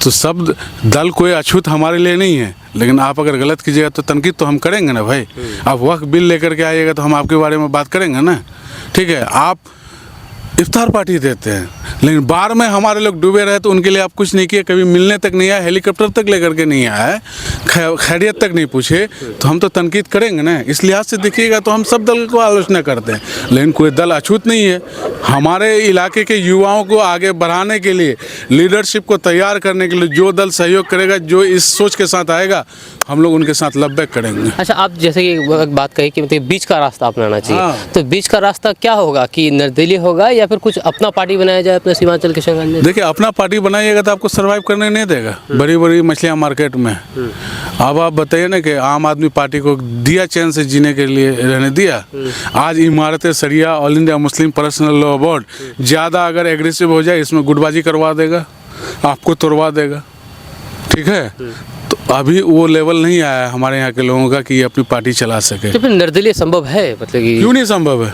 तो सब दल कोई अछूत हमारे लिए नहीं है, लेकिन आप अगर गलत कीजिएगा तो तनकीद तो हम करेंगे ना भाई। आप वक्फ बिल लेकर के आइएगा तो हम आपके बारे में बात करेंगे ना। ठीक है, आप इफ्तार पार्टी देते हैं, लेकिन बाढ़ में हमारे लोग डूबे रहे तो उनके लिए आप कुछ नहीं किए, कभी मिलने तक नहीं आए, हेलीकॉप्टर तक लेकर के नहीं आए, खैरियत तक नहीं पूछे, तो हम तो तनकीद करेंगे ना। इस लिहाज से देखिएगा तो हम सब दल को आलोचना करते हैं, लेकिन कोई दल अछूत नहीं है। हमारे इलाके के युवाओं को आगे बढ़ाने के लिए, लीडरशिप को तैयार करने के लिए जो दल सहयोग करेगा, जो इस सोच के साथ आएगा, हम लोग उनके साथ लब्बैक करेंगे। अच्छा, आप जैसे कि बात कही कि मतलब बीच का रास्ता अपनाना चाहिए। हाँ। तो बीच का रास्ता क्या होगा, कि निर्दलीय होगा या फिर कुछ अपना पार्टी बनाया जाए अपने सीमांचल किशनगंज में? देखिए, अपना पार्टी बनाइएगा तो आपको सर्वाइव करने नहीं देगा। बड़ी बड़ी मछलियाँ मार्केट में। अब आप बताइए ना कि आम आदमी पार्टी को दिया चैन से जीने के लिए रहने दिया? आज इमारत सरिया, all India Muslim personal law board ज़्यादा अगर एग्रेसिव हो जाए, इसमें गुटबाजी करवा देगा, आपको तोड़वा देगा। ठीक है, तो अभी वो लेवल नहीं आया हमारे यहाँ के लोगों का कि ये अपनी पार्टी चला सके। तो फिर निर्दलीय संभव है? मतलब कि क्यों नहीं संभव है?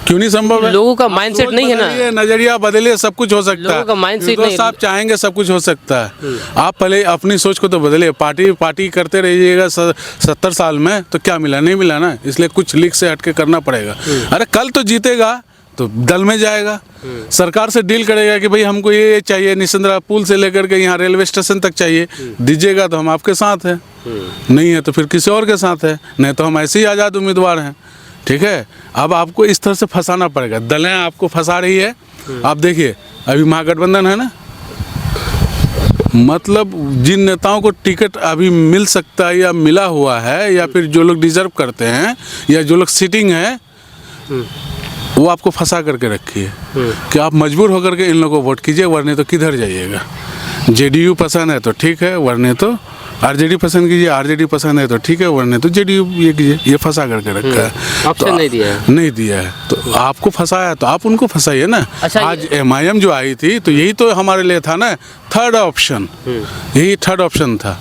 क्यों नहीं संभव है? लोगों का माइंडसेट नहीं है ना, नजरिया बदलिए, सब कुछ हो सकता है। लोगों का माइंडसेट नहीं है। आप चाहेंगे सब कुछ हो सकता है। आप पहले अपनी सोच को तो बदलिए। पार्टी करते रहिएगा 70 साल में तो क्या मिला? नहीं मिला ना, इसलिए कुछ लीक से हटके करना पड़ेगा। अरे कल तो जीतेगा तो दल में जाएगा, सरकार से डील करेगा कि भाई हमको ये चाहिए, निशंद्रा पुल से लेकर के यहाँ रेलवे स्टेशन तक चाहिए, दीजिएगा तो हम आपके साथ हैं, नहीं है तो फिर किसी और के साथ है, नहीं तो हम ऐसे ही आज़ाद उम्मीदवार हैं। ठीक है, अब आपको इस तरह से फंसाना पड़ेगा। दलें आपको फंसा रही है। आप देखिए, अभी महागठबंधन है ना, मतलब जिन नेताओं को टिकट अभी मिल सकता है या मिला हुआ है, या फिर जो लोग डिजर्व करते हैं, या जो लोग सिटिंग है, वो आपको फंसा करके रखी है कि आप मजबूर होकर के इन लोगों को वोट कीजिए, वरने तो किधर जाइएगा। जेडीयू पसंद है तो ठीक है, वरने तो आरजेडी पसंद कीजिए, आरजेडी पसंद है तो ठीक है, वरने तो जेडीयू ये कीजिए। ये फंसा करके रखा है, ऑप्शन नहीं दिया है। नहीं दिया है तो आपको फंसाया, तो आप उनको फंसाइए ना। अच्छा, आज MIM जो आई थी तो यही तो हमारे लिए था ना, थर्ड ऑप्शन, यही थर्ड ऑप्शन था,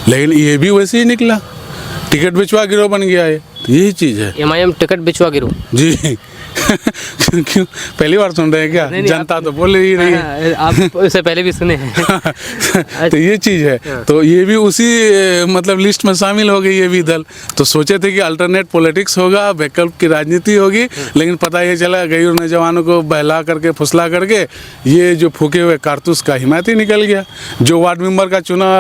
लेकिन ये भी वैसे ही निकला, टिकट बिचवा गिरोह बन गया है। तो यही चीज़ है। MIM टिकट बिचवा गिरोह? जी। क्यों पहली बार सुन रहे हैं क्या? जनता तो बोल रही नहीं है। आप उससे पहले भी सुने हैं। तो ये चीज़ है, तो ये भी उसी मतलब लिस्ट में शामिल हो गई ये भी दल। तो सोचे थे कि अल्टरनेट पॉलिटिक्स होगा, बैकअप की राजनीति होगी, लेकिन पता ये चला गई और नौजवानों को बहला करके फुसला करके ये जो फूके हुए कारतूस का हिमायती निकल गया। जो वार्ड मेंबर का चुना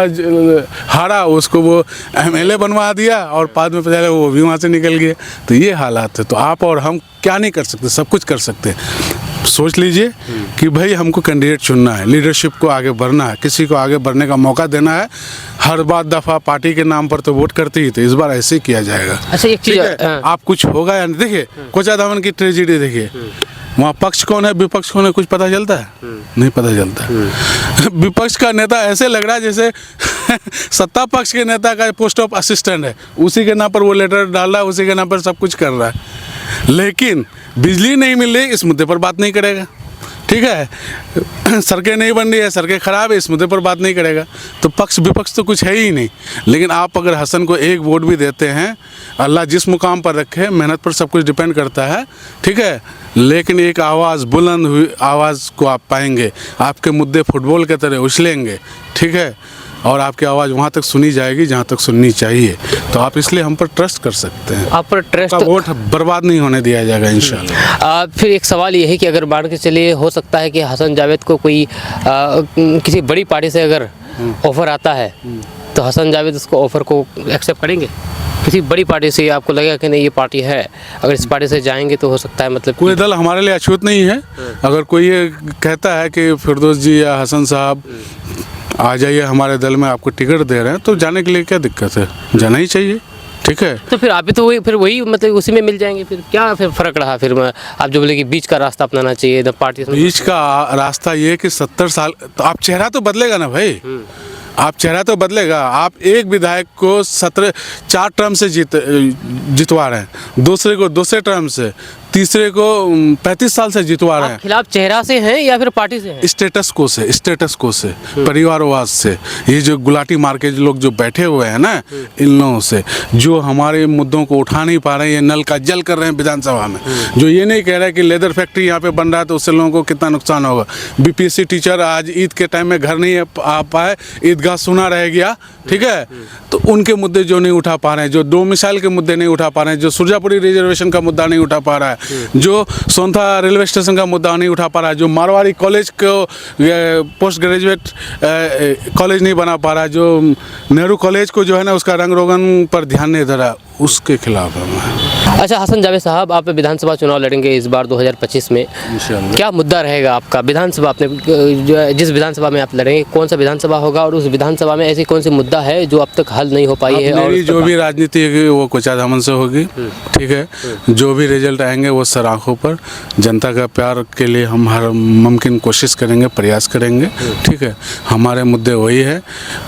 हारा, उसको वो MLA बनवा दिया और बाद में पता चला वो भी वहाँ से निकल गया। तो ये हालात है। तो आप और हम क्या नहीं कर सकते? सब कुछ कर सकते हैं। सोच लीजिए कि भाई हमको कैंडिडेट चुनना है, लीडरशिप को आगे बढ़ना है, किसी को आगे बढ़ने का मौका देना है। हर बार दफ़ा पार्टी के नाम पर तो वोट करती ही, तो इस बार ऐसे ही किया जाएगा। अच्छा, एक चीज़ आप कुछ होगा या नहीं। देखिए कोचा धावन की ट्रेजिडी देखिए, वहाँ पक्ष कौन है विपक्ष कौन है कुछ पता चलता है? नहीं पता चलता। विपक्ष का नेता ऐसे लग रहा है जैसे सत्ता पक्ष के नेता का पोस्ट ऑफ असिस्टेंट है, उसी के नाम पर वो लेटर डाल रहा है, उसी के नाम पर सब कुछ कर रहा है। लेकिन बिजली नहीं मिल रही, इस मुद्दे पर बात नहीं करेगा। ठीक है, सड़कें नहीं बन रही है, सड़कें खराब है, इस मुद्दे पर बात नहीं करेगा। तो पक्ष विपक्ष तो कुछ है ही नहीं। लेकिन आप अगर हसन को एक वोट भी देते हैं, अल्लाह जिस मुकाम पर रखे, मेहनत पर सब कुछ डिपेंड करता है। ठीक है, लेकिन एक आवाज़, बुलंद हुई आवाज़ को आप पाएंगे, आपके मुद्दे फुटबॉल की तरह उछलेंगे। ठीक है, और आपकी आवाज़ वहाँ तक सुनी जाएगी जहाँ तक सुननी चाहिए। तो आप इसलिए हम पर ट्रस्ट कर सकते हैं। आप पर ट्रस्ट, आपका वोट बर्बाद नहीं होने दिया जाएगा इंशाल्लाह। फिर एक सवाल ये है कि अगर मान के चलिए हो सकता है कि हसन जावेद को कोई किसी बड़ी पार्टी से अगर ऑफ़र आता है तो हसन जावेद उसको ऑफ़र को एक्सेप्ट करेंगे? किसी बड़ी पार्टी से आपको लगेगा कि नहीं ये पार्टी है, अगर इस पार्टी से जाएंगे तो हो सकता है मतलब कोई दल हमारे लिए अछूत नहीं है। अगर कोई ये कहता है कि फिरदौस जी या हसन साहब आ जाइए हमारे दल में, आपको टिकट दे रहे हैं, तो जाने के लिए क्या दिक्कत है, जाना ही चाहिए। ठीक है, तो फिर आप भी तो वही मतलब उसी में मिल जाएंगे। फिर क्या फिर फ़र्क रहा? फिर आप जो बोले कि बीच का रास्ता अपनाना चाहिए, द पार्टी बीच का रास्ता ये कि 70 साल तो आप चेहरा तो बदलेगा ना भाई, आप चेहरा तो बदलेगा। आप एक विधायक को 4 टर्म से जितवा रहे हैं, दूसरे को दूसरे टर्म से, तीसरे को 35 साल से जितवा रहे हैं। खिलाफ चेहरा से हैं या फिर पार्टी से हैं? स्टेटस को से परिवारवाद से, ये जो गुलाटी मार के लोग जो बैठे हुए हैं ना, इन लोगों से, जो हमारे मुद्दों को उठा नहीं पा रहे हैं, ये नल का जल कर रहे हैं विधानसभा में, जो ये नहीं कह रहे कि लेदर फैक्ट्री यहाँ पे बन रहा है तो उससे लोगों को कितना नुकसान होगा। बीपीएससी टीचर आज ईद के टाइम में घर नहीं आ पाए, ईदगाह सुना रह गया। ठीक है, तो उनके मुद्दे जो नहीं उठा पा रहे हैं, जो 2 मिसाइल के मुद्दे नहीं उठा पा रहे हैं, जो सुरजापुरी रिजर्वेशन का मुद्दा नहीं उठा पा रहा है, जो सोनथा रेलवे स्टेशन का मुद्दा नहीं उठा पा रहा है, जो मारवाड़ी कॉलेज को पोस्ट ग्रेजुएट कॉलेज नहीं बना पा रहा है, जो नेहरू कॉलेज को जो है ना उसका रंग रोगन पर ध्यान नहीं दे रहा, उसके खिलाफ है मैं। अच्छा हसन जावेद साहब, आप विधानसभा चुनाव लड़ेंगे इस बार 2025 में, क्या मुद्दा रहेगा आपका? विधानसभा आपने जिस विधानसभा में आप लड़ेंगे कौन सा विधानसभा होगा, और उस विधानसभा में ऐसी कौन सी मुद्दा है जो अब तक हल नहीं हो पाई है? और जो भी राजनीति है वो कोचाधामन से होगी। ठीक है, जो भी रिजल्ट आएंगे वो सर आँखों पर, जनता का प्यार के लिए हम हर मुमकिन कोशिश करेंगे, प्रयास करेंगे। ठीक है, हमारे मुद्दे वही है।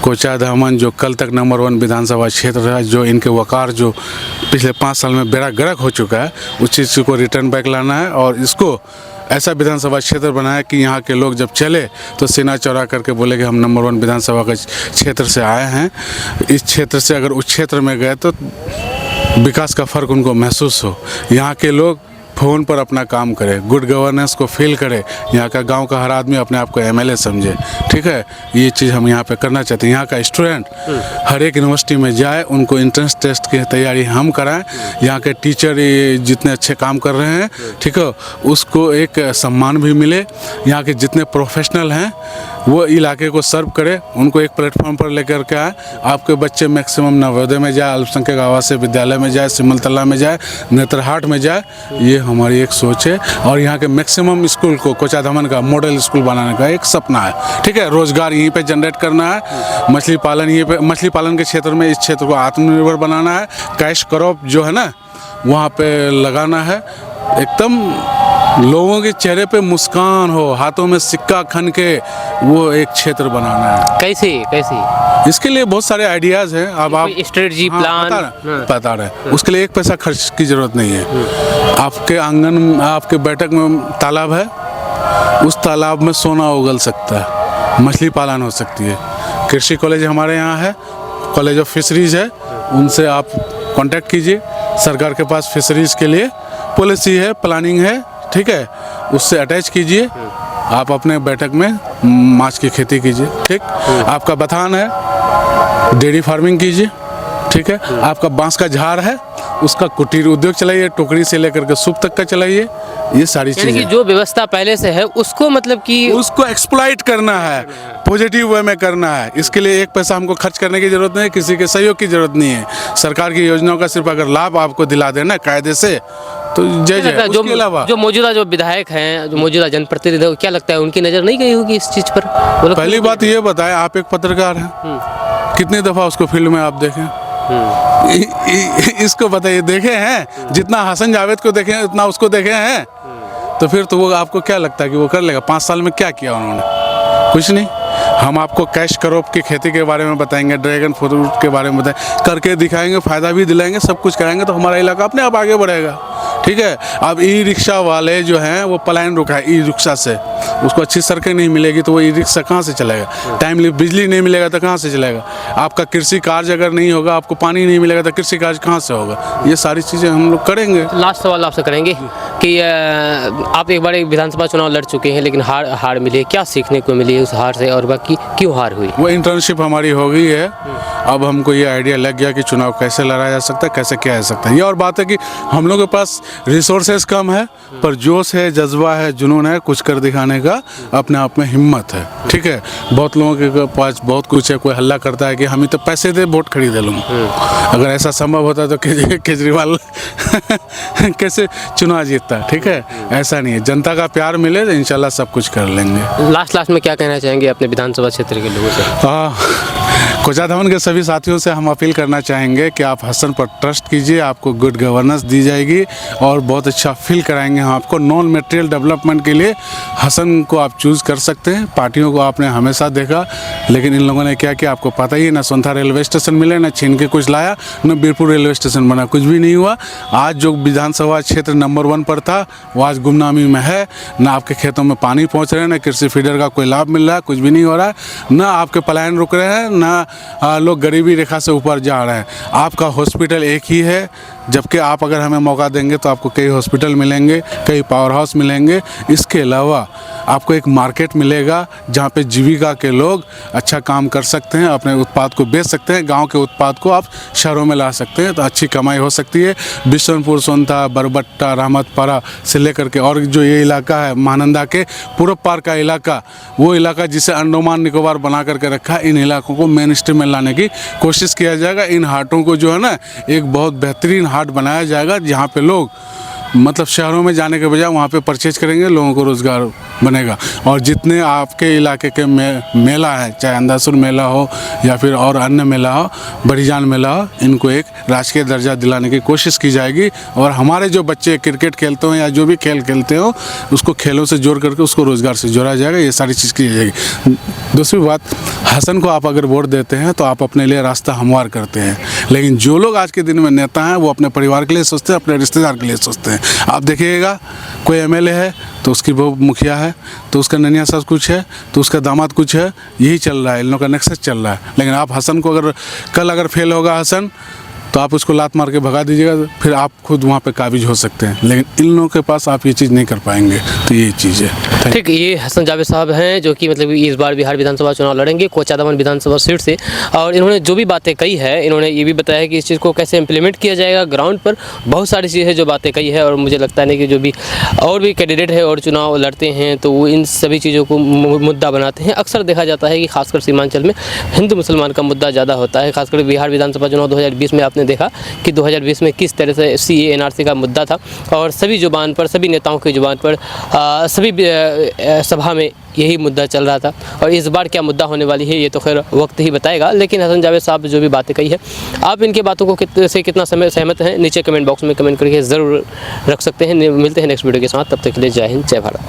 कोचाधामन जो कल तक नंबर 1 विधानसभा क्षेत्र रहा, जो इनके वकार जो पिछले 5 साल में बेड़ा गर्क हो चुका है, उस चीज़ को रिटर्न बैक लाना है और इसको ऐसा विधानसभा क्षेत्र बनाया कि यहाँ के लोग जब चले तो सीना चौड़ा करके बोले कि हम नंबर 1 विधानसभा के क्षेत्र से आए हैं। इस क्षेत्र से अगर उस क्षेत्र में गए तो विकास का फ़र्क उनको महसूस हो, यहाँ के लोग फ़ोन पर अपना काम करे, गुड गवर्नेंस को फील करे, यहाँ का गांव का हर आदमी अपने आप को एमएलए समझे। ठीक है, ये चीज़ हम यहाँ पे करना चाहते हैं। यहाँ का स्टूडेंट हर एक यूनिवर्सिटी में जाए, उनको एंट्रेंस टेस्ट की तैयारी हम कराएं, यहाँ के टीचर जितने अच्छे काम कर रहे हैं, ठीक है, उसको एक सम्मान भी मिले। यहाँ के जितने प्रोफेशनल हैं वो इलाके को सर्व करे, उनको एक प्लेटफॉर्म पर लेकर के आए। आपके बच्चे मैक्सिमम नवोदय में जाए, अल्पसंख्यक आवासीय विद्यालय में जाए, सिमलतला में जाए, नेत्रहाट में जाए, ये हमारी एक सोच है। और यहाँ के मैक्सिमम स्कूल को कोचाधामन का मॉडल स्कूल बनाने का एक सपना है। ठीक है, रोजगार यहीं पे जनरेट करना है, मछली पालन यहीं पे, मछली पालन के क्षेत्र में इस क्षेत्र को आत्मनिर्भर बनाना है, कैश क्रॉप जो है ना वहाँ पे लगाना है, एकदम लोगों के चेहरे पे मुस्कान हो, हाथों में सिक्का खन के वो एक क्षेत्र बनाना है। कैसे इसके लिए बहुत सारे आइडियाज़ हैं। अब आप स्ट्रेटजी प्लान बता रहे हैं, उसके लिए एक पैसा खर्च की ज़रूरत नहीं है। आपके आंगन, आपके बैठक में तालाब है, उस तालाब में सोना उगल सकता है, मछली पालन हो सकती है। कृषि कॉलेज हमारे यहाँ है, कॉलेज ऑफ फिशरीज़ है, उनसे आप कांटेक्ट कीजिए। सरकार के पास फिशरीज़ के लिए पॉलिसी है, प्लानिंग है। ठीक है, उससे अटैच कीजिए, आप अपने बैठक में माछ की खेती कीजिए। ठीक, आपका बथान है, डेयरी फार्मिंग कीजिए। ठीक है, आपका बांस का झाड़ है, उसका कुटीर उद्योग चलाइए, टोकरी से लेकर के सूप तक का चलाइए। ये सारी चीज़ें, जो व्यवस्था पहले से है उसको मतलब कि उसको एक्सप्लॉइट करना है, पॉजिटिव वे में करना है। इसके लिए एक पैसा हमको खर्च करने की जरूरत नहीं है, किसी के सहयोग की जरूरत नहीं है। सरकार की योजनाओं का सिर्फ अगर लाभ आपको दिला देना कायदे से, तो जय जय। उसके अलावा जो मौजूदा जो विधायक हैं, जो मौजूदा जनप्रतिनिधि, क्या लगता है उनकी नज़र नहीं गई होगी इस चीज़ पर? पहली बात ये बताएं, आप एक पत्रकार हैं, कितनी दफ़ा उसको फील्ड में आप देखें? इसको बताइए, देखे हैं? जितना हसन जावेद को देखे उतना उसको देखे हैं? तो फिर तो वो आपको क्या लगता है कि वो कर लेगा? 5 साल में क्या किया उन्होंने? कुछ नहीं। हम आपको कैश क्रॉप की खेती के बारे में बताएंगे, ड्रैगन फ्रूट के बारे में बताएंगे, करके दिखाएंगे, फ़ायदा भी दिलाएंगे, सब कुछ कराएंगे, तो हमारा इलाका अपने आप आगे बढ़ेगा। ठीक है, अब ई रिक्शा वाले जो हैं वो पलायन रुका है ई रिक्शा से। उसको अच्छी सड़कें नहीं मिलेगी तो वो ई रिक्शा कहाँ से चलेगा, टाइमली बिजली नहीं मिलेगा तो कहाँ से चलेगा, आपका कृषि कार्य अगर नहीं होगा, आपको पानी नहीं मिलेगा तो कृषि कार्य कहाँ से होगा। ये सारी चीज़ें हम लोग करेंगे। लास्ट सवाल आपसे करेंगे कि आप एक बार एक विधानसभा चुनाव लड़ चुके हैं लेकिन हार मिली है, क्या सीखने को मिली है उस हार से, और बाकी क्यों हार हुई? वो इंटर्नशिप हमारी हो गई है, अब हमको ये आइडिया लग गया कि चुनाव कैसे लड़ा जा सकता है, कैसे किया जा सकता है। ये और बात है कि हम लोगों के पास रिसोर्सेज कम है, पर जोश है, जज्बा है, जुनून है, कुछ कर दिखाने का अपने आप में हिम्मत है। ठीक है, बहुत लोगों के पास बहुत कुछ है, कोई हल्ला करता है कि हम ही तो पैसे दे वोट खरीद लूँगा। अगर ऐसा संभव होता तो केजरीवाल कैसे चुनाव जीतता। ठीक है, ऐसा नहीं है, जनता का प्यार मिले तो इंशाल्लाह सब कुछ कर लेंगे। लास्ट में क्या कहना चाहेंगे अपने विधानसभा क्षेत्र के लोगों से? कोचा धवन के सभी साथियों से हम अपील करना चाहेंगे कि आप हसन पर ट्रस्ट कीजिए, आपको गुड गवर्नेंस दी जाएगी और बहुत अच्छा फील कराएंगे हम आपको। नॉन मटेरियल डेवलपमेंट के लिए हसन को आप चूज़ कर सकते हैं। पार्टियों को आपने हमेशा देखा, लेकिन इन लोगों ने क्या किया आपको पता ही है, ना सोनथा रेलवे स्टेशन मिले, ना छीन के कुछ लाया, न बीरपुर रेलवे स्टेशन बना, कुछ भी नहीं हुआ। आज जो विधानसभा क्षेत्र नंबर 1 पर था वो आज गुमनामी में है। ना आपके खेतों में पानी पहुँच रहे हैं, ना कृषि फीडर का कोई लाभ मिल रहा है, कुछ भी नहीं हो रहा है, ना आपके पलायन रुक रहे हैं, ना लोग गरीबी रेखा से ऊपर जा रहे हैं। आपका हॉस्पिटल एक ही है, जबकि आप अगर हमें मौका देंगे तो आपको कई हॉस्पिटल मिलेंगे, कई पावर हाउस मिलेंगे। इसके अलावा आपको एक मार्केट मिलेगा जहाँ पे जीविका के लोग अच्छा काम कर सकते हैं, अपने उत्पाद को बेच सकते हैं, गांव के उत्पाद को आप शहरों में ला सकते हैं, तो अच्छी कमाई हो सकती है। बिशनपुर, सोनथा, बरबट्टा, रहमतपारा से लेकर के और जो ये इलाका है महानंदा के पूरब पार का इलाका, वो इलाका जिसे अंडमान निकोबार बना करके रखा है, इन इलाकों को मेन स्ट्रीम में लाने की कोशिश किया जाएगा। इन हाटों को जो है ना एक बहुत बेहतरीन हाट बनाया जाएगा जहाँ पे लोग मतलब शहरों में जाने के बजाय वहाँ पे परचेज करेंगे, लोगों को रोज़गार बनेगा। और जितने आपके इलाके के मेला है, चाहे अंधासुर मेला हो या फिर और अन्य मेला हो, बड़ीजान मेला हो, इनको एक राजकीय दर्जा दिलाने की कोशिश की जाएगी। और हमारे जो बच्चे क्रिकेट खेलते हो या जो भी खेल खेलते हो उसको खेलों से जोड़ करके उसको रोज़गार से जोड़ा जाएगा। ये सारी चीज़ की जाएगी। दूसरी बात, हसन को आप अगर वोट देते हैं तो आप अपने लिए रास्ता हमवार करते हैं, लेकिन जो लोग आज के दिन में नेता हैं वो अपने परिवार के लिए सोचते हैं, अपने रिश्तेदार के लिए सोचते हैं। आप देखिएगा, कोई एमएलए है तो उसकी वो मुखिया है, तो उसका ननिया सास कुछ है, तो उसका दामाद कुछ है, यही चल रहा है, इन लोगों का नेक्सस चल रहा है। लेकिन आप हसन को अगर फेल होगा हसन तो आप उसको लात मार के भगा दीजिएगा, फिर आप खुद वहाँ पे काबिज हो सकते हैं, लेकिन इन लोगों के पास आप ये चीज़ नहीं कर पाएंगे। तो ये चीज़ है। ठीक, ये हसन जावेद साहब हैं जो कि मतलब इस बार बिहार विधानसभा चुनाव लड़ेंगे कोचा दमन विधानसभा सीट से, और इन्होंने जो भी बातें कही है, इन्होंने ये भी बताया कि इस चीज़ को कैसे इम्प्लीमेंट किया जाएगा ग्राउंड पर। बहुत सारी चीज़ें जो बातें कही है, और मुझे लगता है कि जो भी और भी कैंडिडेट है और चुनाव लड़ते हैं तो वो इन सभी चीज़ों को मुद्दा बनाते हैं। अक्सर देखा जाता है कि खासकर सीमांचल में हिंदू मुसलमान का मुद्दा ज़्यादा होता है। खासकर बिहार विधानसभा चुनाव 2020 में आपने देखा कि 2020 में किस तरह से CAA NRC का मुद्दा था, और सभी जुबान पर, सभी नेताओं की जुबान पर, सभी सभा में यही मुद्दा चल रहा था। और इस बार क्या मुद्दा होने वाली है ये तो खैर वक्त ही बताएगा, लेकिन हसन जावेद साहब जो भी बातें कही है, आप इनके बातों को कितना सहमत हैं नीचे कमेंट बॉक्स में कमेंट करके ज़रूर रख सकते हैं। मिलते हैं नेक्स्ट वीडियो के साथ, तब तक के लिए जय हिंद, जय भारत।